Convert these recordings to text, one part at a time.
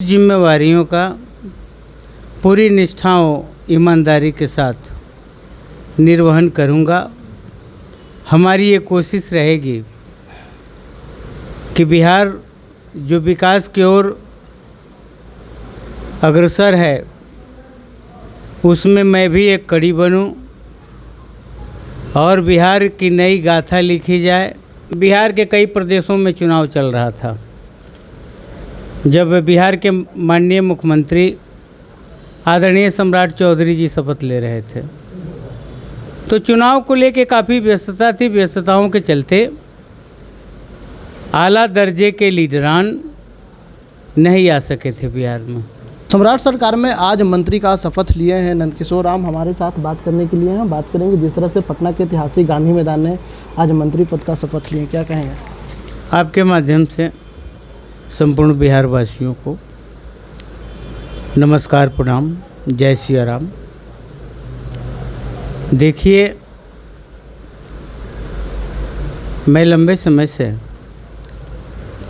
जिम्मेवारियों का पूरी निष्ठा और ईमानदारी के साथ निर्वहन करूंगा। हमारी ये कोशिश रहेगी कि बिहार जो विकास की ओर अग्रसर है उसमें मैं भी एक कड़ी बनूं और बिहार की नई गाथा लिखी जाए। बिहार के कई प्रदेशों में चुनाव चल रहा था। जब बिहार के माननीय मुख्यमंत्री आदरणीय सम्राट चौधरी जी शपथ ले रहे थे तो चुनाव को लेके काफ़ी व्यस्तता थी। व्यस्तताओं के चलते आला दर्जे के लीडरान नहीं आ सके थे बिहार में। सम्राट सरकार में आज मंत्री का शपथ लिए हैं नंदकिशोर राम हमारे साथ बात करने के लिए हैं। बात करेंगे जिस तरह से पटना के ऐतिहासिक गांधी मैदान में आज मंत्री पद का शपथ लिए, क्या कहेंगे? आपके माध्यम से संपूर्ण बिहार वासियों को नमस्कार, प्रणाम, जय सिया राम। देखिए, मैं लंबे समय से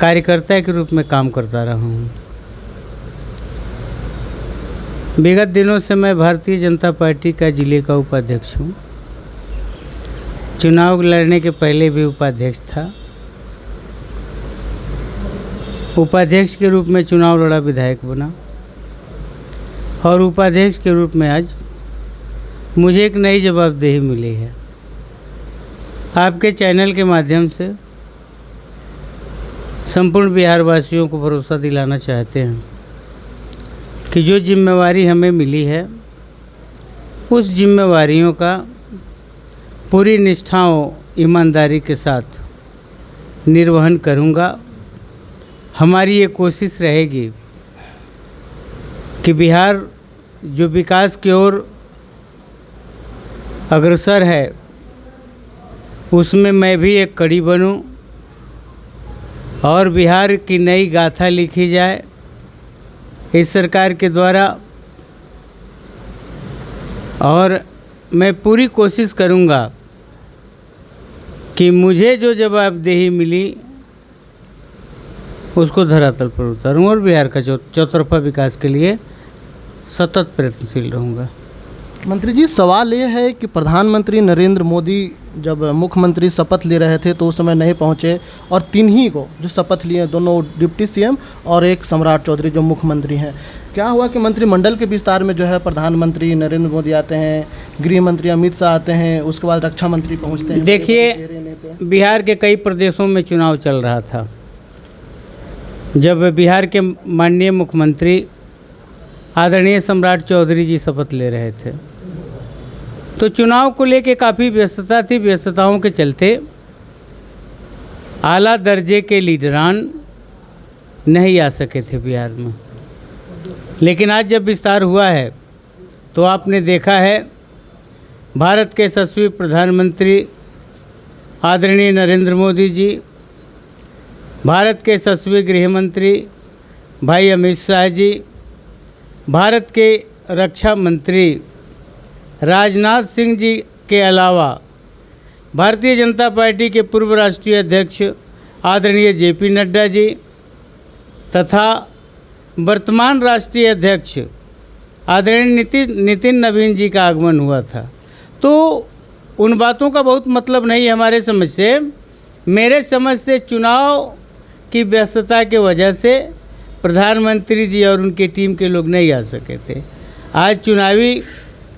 कार्यकर्ता के रूप में काम करता रहा हूँ। विगत दिनों से मैं भारतीय जनता पार्टी का जिले का उपाध्यक्ष हूँ। चुनाव लड़ने के पहले भी उपाध्यक्ष था। उपाध्यक्ष के रूप में चुनाव लड़ा, विधायक बना और उपाध्यक्ष के रूप में आज मुझे एक नई जवाबदेही मिली है। आपके चैनल के माध्यम से संपूर्ण बिहार वासियों को भरोसा दिलाना चाहते हैं कि जो जिम्मेवारी हमें मिली है उस जिम्मेवारियों का पूरी निष्ठा और ईमानदारी के साथ निर्वहन करूंगा। हमारी ये कोशिश रहेगी कि बिहार जो विकास की ओर अग्रसर है उसमें मैं भी एक कड़ी बनूं और बिहार की नई गाथा लिखी जाए इस सरकार के द्वारा। और मैं पूरी कोशिश करूंगा कि मुझे जो जवाबदेही मिली उसको धरातल पर उतारूँ और बिहार का चौतरफा विकास के लिए सतत प्रयत्नशील रहूँगा। मंत्री जी, सवाल ये है कि प्रधानमंत्री नरेंद्र मोदी जब मुख्यमंत्री शपथ ले रहे थे तो उस समय नहीं पहुंचे और तीन ही को जो शपथ लिए, दोनों डिप्टी सीएम और एक सम्राट चौधरी जो मुख्यमंत्री हैं। क्या हुआ कि मंत्रिमंडल के विस्तार में जो है प्रधानमंत्री नरेंद्र मोदी आते हैं, गृह मंत्री अमित शाह आते हैं, उसके बाद रक्षा मंत्री पहुँचते हैं। देखिए, बिहार के कई प्रदेशों में चुनाव चल रहा था। जब बिहार के माननीय मुख्यमंत्री आदरणीय सम्राट चौधरी जी शपथ ले रहे थे तो चुनाव को लेके काफ़ी व्यस्तता थी। व्यस्तताओं के चलते आला दर्जे के लीडरान नहीं आ सके थे बिहार में। लेकिन आज जब विस्तार हुआ है तो आपने देखा है भारत के यशस्वी प्रधानमंत्री आदरणीय नरेंद्र मोदी जी, भारत के यशस्वी गृह मंत्री भाई अमित शाह जी, भारत के रक्षा मंत्री राजनाथ सिंह जी के अलावा भारतीय जनता पार्टी के पूर्व राष्ट्रीय अध्यक्ष आदरणीय जेपी नड्डा जी तथा वर्तमान राष्ट्रीय अध्यक्ष आदरणीय नितिन नवीन जी का आगमन हुआ था। तो उन बातों का बहुत मतलब नहीं है हमारे समझ से। मेरे समझ से चुनाव की व्यस्तता के वजह से प्रधानमंत्री जी और उनकी टीम के लोग नहीं आ सके थे। आज चुनावी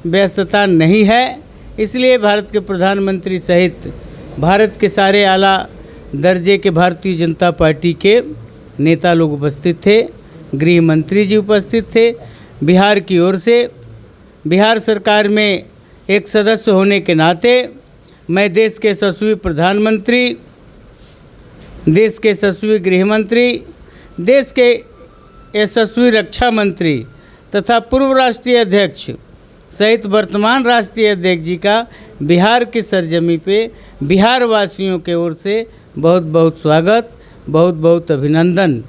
व्यस्तता नहीं है, इसलिए भारत के प्रधानमंत्री सहित भारत के सारे आला दर्जे के भारतीय जनता पार्टी के नेता लोग उपस्थित थे, गृह मंत्री जी उपस्थित थे। बिहार की ओर से बिहार सरकार में एक सदस्य होने के नाते मैं देश के यशस्वी प्रधानमंत्री, देश के यशस्वी गृह मंत्री, देश के यशस्वी रक्षा मंत्री तथा पूर्व राष्ट्रीय अध्यक्ष सहित वर्तमान राष्ट्रीय अध्यक्ष जी का बिहार की सरजमी पे बिहार वासियों के ओर से बहुत बहुत स्वागत, बहुत बहुत अभिनंदन।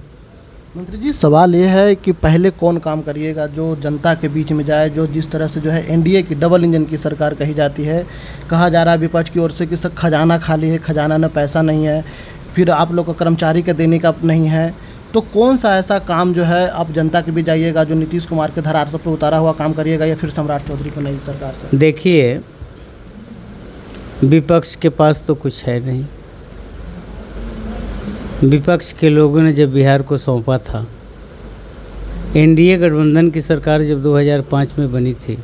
मंत्री जी, सवाल ये है कि पहले कौन काम करिएगा जो जनता के बीच में जाए, जो जिस तरह से जो है एनडीए की डबल इंजन की सरकार कही जाती है। कहा जा रहा है विपक्ष की ओर से कि खजाना खाली है, खजाना में पैसा नहीं है, फिर आप लोग को कर्मचारी के देने का नहीं है, तो कौन सा ऐसा काम जो है आप जनता के बीच जाइएगा, जो नीतीश कुमार के धरातल पर उतारा हुआ काम करिएगा, या फिर सम्राट चौधरी को नई सरकार से? देखिए, विपक्ष के पास तो कुछ है नहीं। विपक्ष के लोगों ने जब बिहार को सौंपा था, एनडीए गठबंधन की सरकार जब 2005 में बनी थी,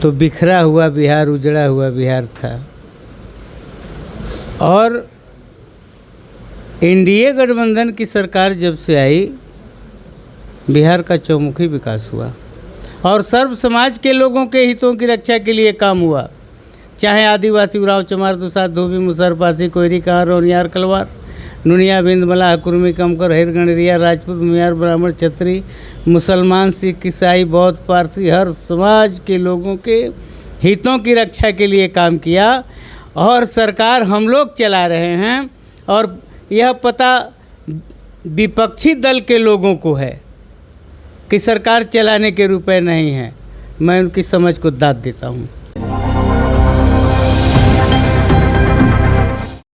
तो बिखरा हुआ बिहार, उजड़ा हुआ बिहार था। और एनडीए गठबंधन की सरकार जब से आई, बिहार का चौमुखी विकास हुआ और सर्व समाज के लोगों के हितों की रक्षा के लिए काम हुआ। चाहे आदिवासी, उरांव, चमार, दुसाध, धोबी, मुसहर, पासी, कोयरी, कांवर, रोनियार, कलवार, नुनिया, बिंद, मलाह, कुर्मी, कमकर, हिर, गणरिया, राजपूत, मियार, ब्राह्मण, क्षत्रिय, मुसलमान, सिख, ईसाई, बौद्ध, पारसी, हर समाज के लोगों के हितों की रक्षा के लिए काम किया। और सरकार हम लोग चला रहे हैं, और यह पता विपक्षी दल के लोगों को है कि सरकार चलाने के रुपए नहीं हैं। मैं उनकी समझ को दाद देता हूँ।